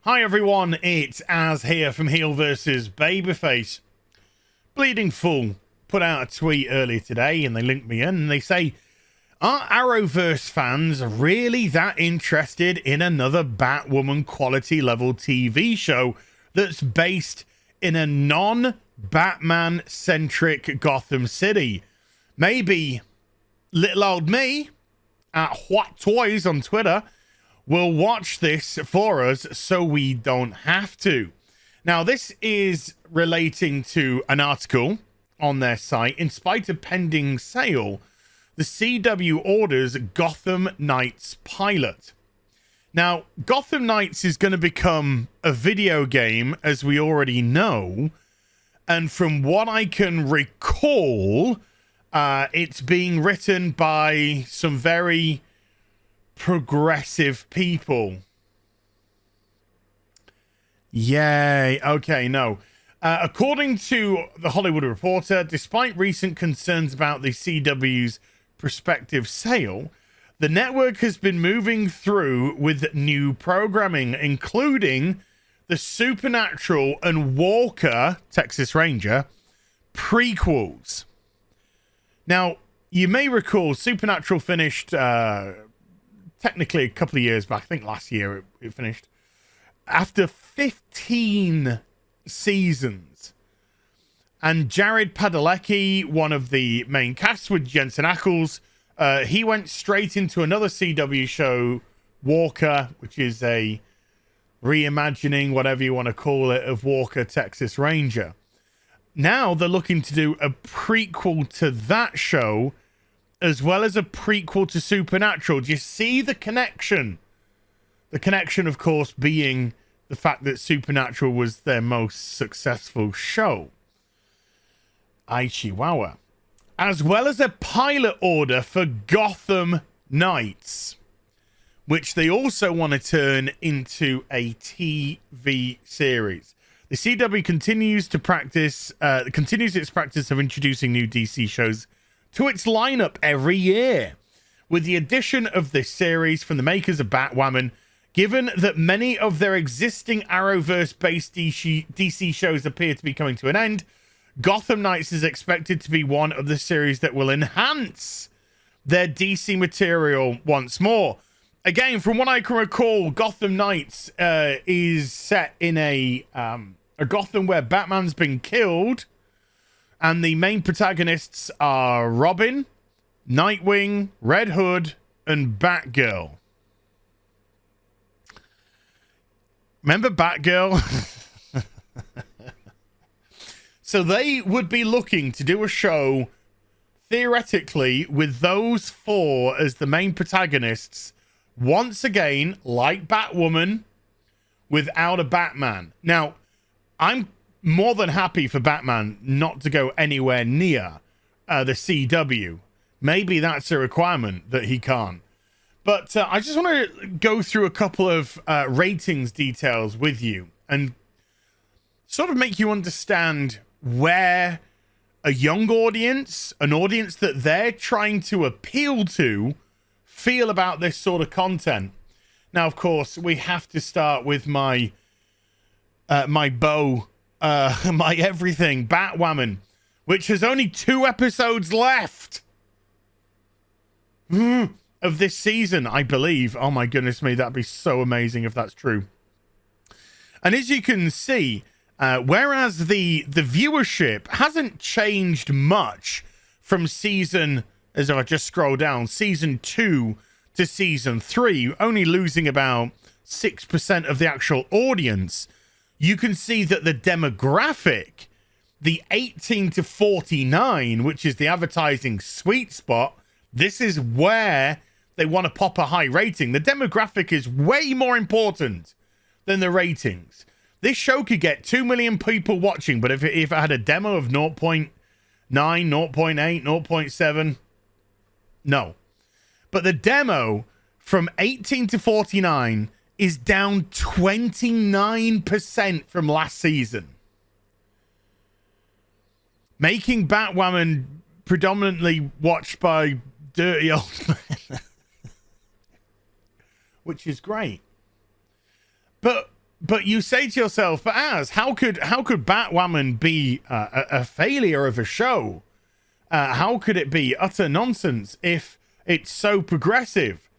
Hi everyone, it's Az here from HeelvsBabyface. Bleeding Fool put out a tweet earlier today and they linked me in and they say, are Arrowverse fans really that interested in another Batwoman quality level TV show that's based in a non-Batman centric Gotham City? Maybe little old me at What Toys on Twitter will watch this for us so we don't have to. Now, this is relating to an article on their site. In spite of pending sale, the CW orders Gotham Knights pilot. Now, Gotham Knights is going to become a video game, as we already know. And from what I can recall, it's being written by some very progressive people. Yay. Okay, no. According to The Hollywood Reporter, despite recent concerns about the CW's prospective sale, the network has been moving through with new programming, including the Supernatural and Walker, Texas Ranger, prequels. Now, you may recall Supernatural finished technically a couple of years back. I think last year it finished. After 15 seasons. And Jared Padalecki, one of the main casts with Jensen Ackles, he went straight into another CW show, Walker, which is a reimagining, whatever you want to call it, of Walker, Texas Ranger. Now they're looking to do a prequel to that show, as well as a prequel to Supernatural. Do you see the connection? The connection, of course, being the fact that Supernatural was their most successful show. Ay Chihuahua. As well as a pilot order for Gotham Knights, which they also want to turn into a TV series. The CW continues its practice of introducing new DC shows to its lineup every year. With the addition of this series from the makers of Batwoman, given that many of their existing Arrowverse-based DC shows appear to be coming to an end, Gotham Knights is expected to be one of the series that will enhance their DC material once more. Again, from what I can recall, Gotham Knights is set in a Gotham where Batman's been killed, and the main protagonists are Robin, Nightwing, Red Hood, and Batgirl. Remember Batgirl? So they would be looking to do a show, theoretically, with those four as the main protagonists, once again, like Batwoman, without a Batman. Now, I'm more than happy for Batman not to go anywhere near the CW. Maybe that's a requirement that he can't. But I just want to go through a couple of ratings details with you and sort of make you understand where a young audience, an audience that they're trying to appeal to, feel about this sort of content. Now, of course, we have to start with my my everything, Batwoman, which has only 2 episodes left of this season, I believe. Oh my goodness me, that'd be so amazing if that's true. And as you can see, whereas the viewership hasn't changed much from season, as I just scroll down, season 2 to season 3, only losing about 6% of the actual audience, you can see that the demographic, the 18 to 49, which is the advertising sweet spot, this is where they want to pop a high rating. The demographic is way more important than the ratings. This show could get 2 million people watching, but if it had a demo of 0.9, 0.8, 0.7, no. But the demo from 18 to 49 is down 29% from last season, making Batwoman predominantly watched by dirty old men, which is great. But But you say to yourself, but how could Batwoman be a failure of a show? How could it be utter nonsense if it's so progressive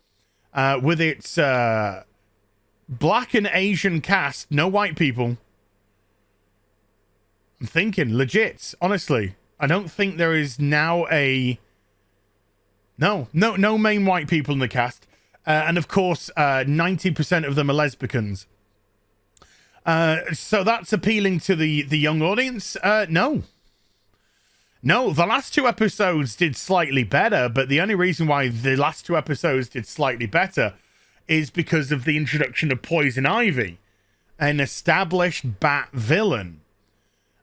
with its black and Asian cast, no white people? I'm thinking legit, honestly. I don't think there is now no main white people in the cast. And of course, 90% of them are lesbians. So that's appealing to the young audience? No. No, the last two episodes did slightly better, but the only reason why the last two episodes did slightly better is because of the introduction of Poison Ivy, an established Bat villain.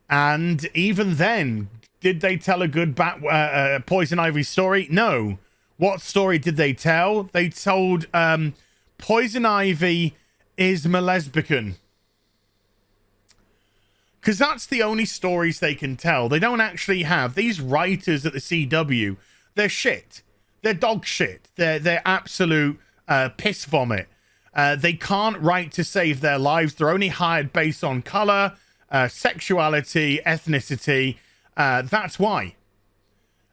And even then, did they tell a good Poison Ivy story? No. What story did they tell? They told Poison Ivy is lesbian. Because that's the only stories they can tell. They don't actually have these writers at the CW. They're shit. They're dog shit. They're absolute piss vomit. They can't write to save their lives. They're only hired based on color, sexuality, ethnicity. That's why.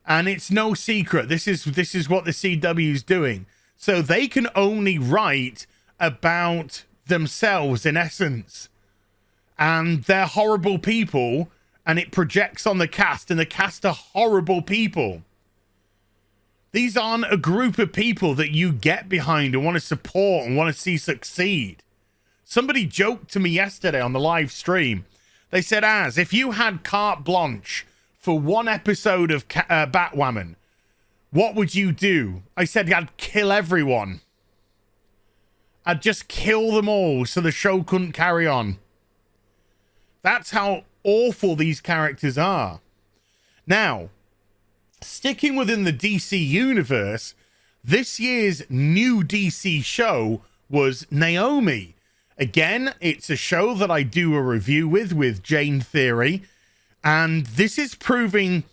And it's no secret. This is what the CW is doing. So they can only write about themselves in essence. And they're horrible people, and it projects on the cast, and the cast are horrible people. These aren't a group of people that you get behind and want to support and want to see succeed. Somebody joked to me yesterday on the live stream. They said, if you had carte blanche for one episode of Batwoman, what would you do? I said I'd kill everyone. I'd just kill them all so the show couldn't carry on. That's how awful these characters are. Now, sticking within the DC universe, this year's new DC show was Naomi. Again, it's a show that I do a review with Jane Theory, and this is proving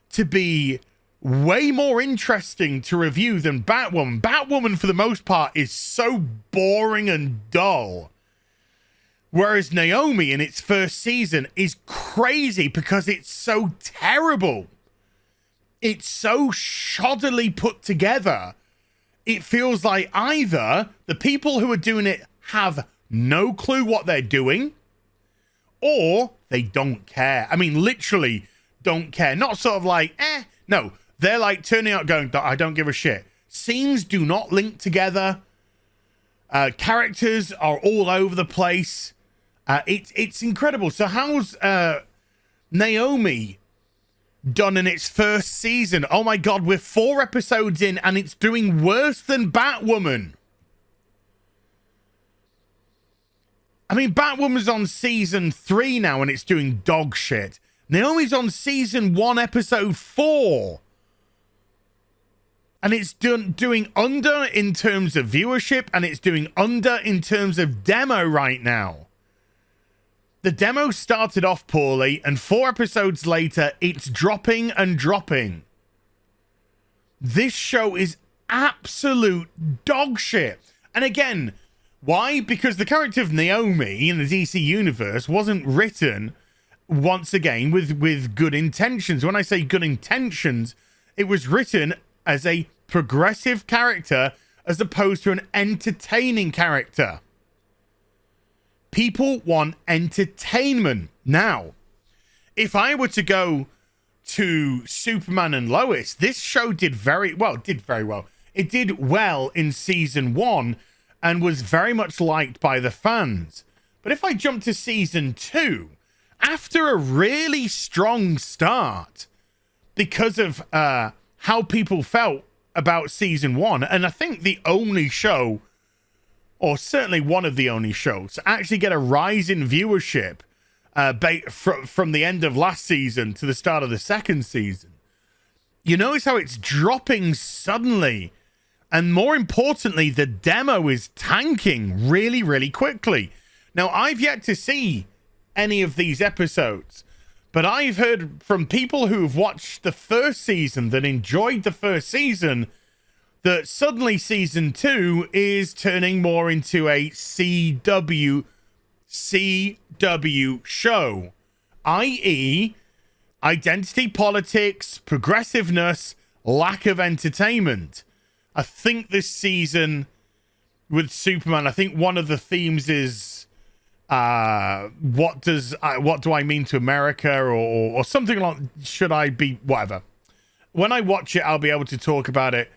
to be way more interesting to review than Batwoman. Batwoman, for the most part, is so boring and dull. Whereas Naomi in its first season is crazy because it's so terrible. It's so shoddily put together. It feels like either the people who are doing it have no clue what they're doing, or they don't care. I mean, literally don't care. Not sort of like, no. They're like turning out going, I don't give a shit. Scenes do not link together. Characters are all over the place. It's incredible. So how's Naomi done in its first season? Oh my God, we're 4 episodes in and it's doing worse than Batwoman. I mean, Batwoman's on season 3 now and it's doing dog shit. Naomi's on season 1, episode 4. And it's doing under in terms of viewership and it's doing under in terms of demo right now. The demo started off poorly, and 4 episodes later, it's dropping and dropping. This show is absolute dog shit. And again, why? Because the character of Naomi in the DC universe wasn't written, once again, with good intentions. When I say good intentions, it was written as a progressive character as opposed to an entertaining character. People want entertainment. Now, if I were to go to Superman and Lois, this show did very well. It did well in season 1 and was very much liked by the fans. But if I jump to season 2, after a really strong start, because of how people felt about season 1, and I think the only show, or certainly one of the only shows, to actually get a rise in viewership from the end of last season to the start of the second season. You notice how it's dropping suddenly. And more importantly, the demo is tanking really, really quickly. Now, I've yet to see any of these episodes, but I've heard from people who've watched the first season that enjoyed the first season that suddenly season 2 is turning more into a CW CW show, i.e., identity politics, progressiveness, lack of entertainment. I think this season with Superman, I think one of the themes is what do I mean to America, or something like, should I be whatever. When I watch it, I'll be able to talk about it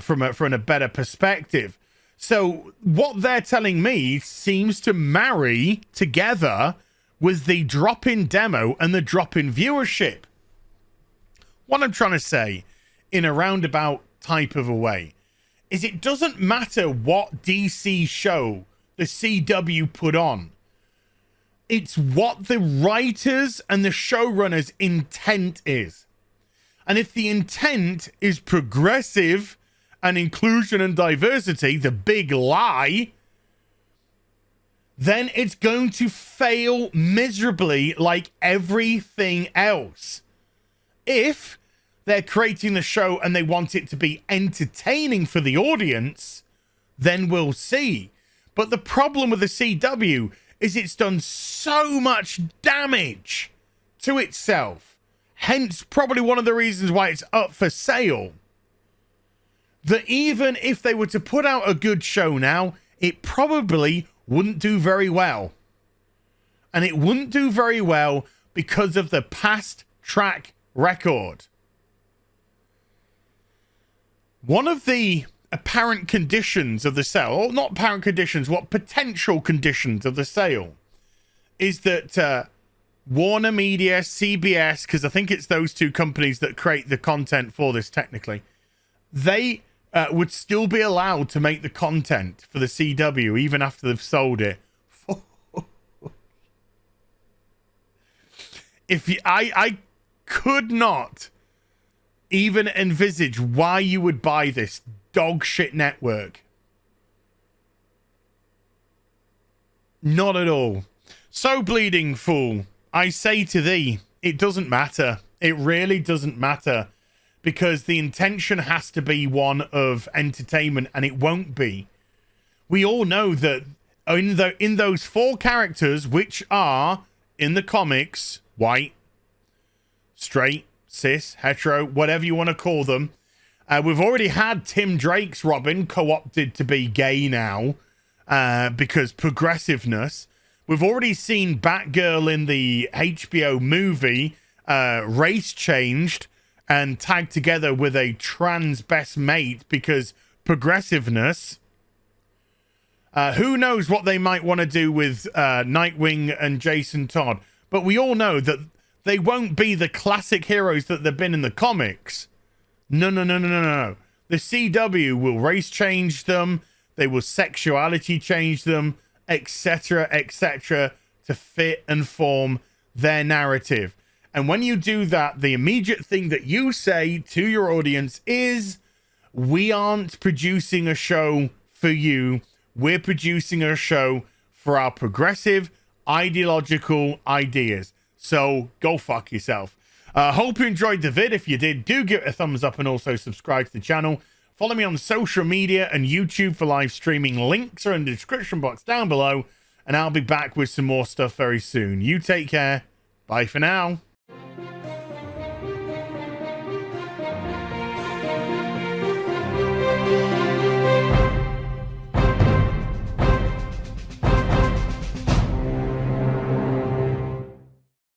from a better perspective. So what they're telling me seems to marry together with the drop-in demo and the drop-in viewership. What I'm trying to say in a roundabout type of a way is it doesn't matter what DC show the CW put on. It's what the writers and the showrunners' intent is. And if the intent is progressive and inclusion and diversity, the big lie, then it's going to fail miserably like everything else. If they're creating the show and they want it to be entertaining for the audience, then we'll see. But the problem with the CW is it's done so much damage to itself. Hence, probably one of the reasons why it's up for sale. That even if they were to put out a good show now, it probably wouldn't do very well. And it wouldn't do very well because of the past track record. One of the apparent conditions of the sale, or not apparent conditions, what potential conditions of the sale, is that Warner Media, CBS, because I think it's those two companies that create the content for this technically, they would still be allowed to make the content for the CW even after they've sold it. I could not even envisage why you would buy this dog shit network. Not at all. So, bleeding fool, I say to thee, it doesn't matter. It really doesn't matter, because the intention has to be one of entertainment, and it won't be. We all know that in those four characters, which are in the comics, white, straight, cis, hetero, whatever you want to call them, we've already had Tim Drake's Robin co-opted to be gay now because progressiveness. We've already seen Batgirl in the HBO movie race changed and tagged together with a trans best mate because progressiveness. Who knows what they might want to do with Nightwing and Jason Todd. But we all know that they won't be the classic heroes that they've been in the comics. No. The CW will race change them. They will sexuality change them, etc., etc., to fit and form their narrative. And when you do that, the immediate thing that you say to your audience is, we aren't producing a show for you. We're producing a show for our progressive ideological ideas. So go fuck yourself. Hope you enjoyed the vid. If you did, do give it a thumbs up and also subscribe to the channel. Follow me on social media and YouTube for live streaming. Links are in the description box down below. And I'll be back with some more stuff very soon. You take care. Bye for now.